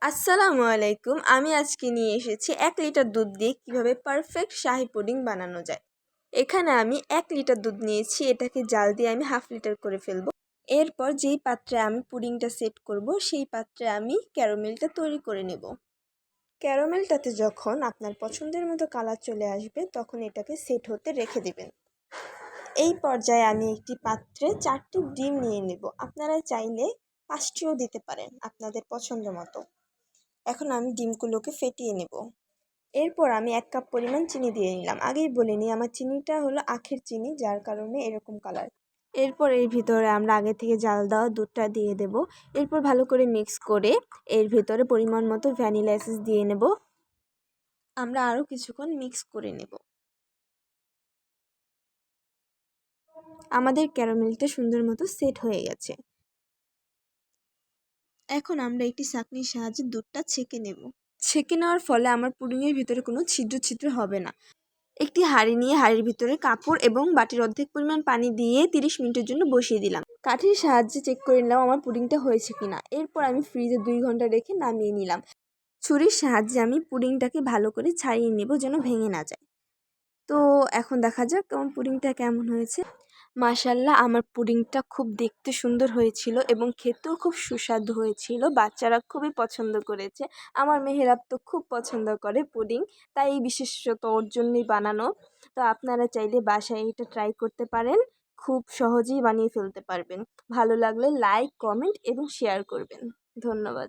আসসালামু আলাইকুম। আমি আজকে নিয়ে এসেছি 1 লিটার দুধ দিয়ে কিভাবে পারফেক্ট শাহি পুডিং বানানো যায়। এখানে আমি 1 লিটার দুধ নিয়েছি, এটাকে জাল দিয়ে আমি হাফ লিটার করে ফেলবো। এরপর যেই পাত্রে আমি পুডিংটা সেট করব সেই পাত্রে আমি ক্যারামেলটা তৈরি করে নেব। ক্যারামেলটাতে যখন আপনার পছন্দের মতো কালার চলে আসবে তখন এটাকে সেট হতে রেখে দিবেন। এই পর্যায়ে আমি একটি পাত্রে 4টি ডিম নিয়ে নেব। আপনারা চাইলে 5টিও দিতে পারেন আপনাদের পছন্দ মতো। এখন আমি ডিমগুলোকে ফেটিয়ে নেব। এরপর আমি 1 কাপ পরিমাণ চিনি দিয়ে নিলাম। আগেই বলে নিই আমার চিনিটা হলো আখের চিনি, যার কারণে এরকম কালার। এরপর এর ভিতরে আমরা আগে থেকে জাল দেওয়া দুধটা দিয়ে দেব। এরপর ভালো করে মিক্স করে এর ভিতরে পরিমাণ মতো ভ্যানিলা এসেন্স দিয়ে নেব। আমরা আরও কিছুক্ষণ মিক্স করে নেব। আমাদের ক্যারামেলটা সুন্দর মতো সেট হয়ে গেছে। এখন আমরা একটি ছাঁকনির সাহায্যে দুধটা ছেঁকে নেব। ছেঁকে নেওয়ার ফলে আমার পুডিংয়ের ভিতরে কোনো ছিদ্র হবে না। একটি হাঁড়ি নিয়ে হাঁড়ির ভিতরে কাপড় এবং বাটির অর্ধেক পরিমাণ পানি দিয়ে 30 মিনিটের জন্য বসিয়ে দিলাম। কাঠির সাহায্যে চেক করে নিলাম আমার পুডিংটা হয়েছে কিনা। এরপর আমি ফ্রিজে 2 ঘন্টা রেখে নামিয়ে নিলাম। ছুরির সাহায্যে আমি পুডিংটাকে ভালো করে ছাড়িয়ে নেব যেন ভেঙে না যায়। তো এখন দেখা যাক আমার পুডিংটা কেমন হয়েছে। মাশাআল্লাহ, আমার পুডিংটা খুব দেখতে সুন্দর হয়েছিল এবং খেতেও খুব সুস্বাদু হয়েছিল। বাচ্চারা খুবই পছন্দ করেছে। আমার মেহেরাব তো খুব পছন্দ করে পুডিং, তাই বিশেষত ওর জন্যই বানানো। তো আপনারা চাইলে বাসায় এটা ট্রাই করতে পারেন, খুব সহজেই বানিয়ে ফেলতে পারবেন। ভালো লাগলে লাইক, কমেন্ট এবং শেয়ার করবেন। ধন্যবাদ।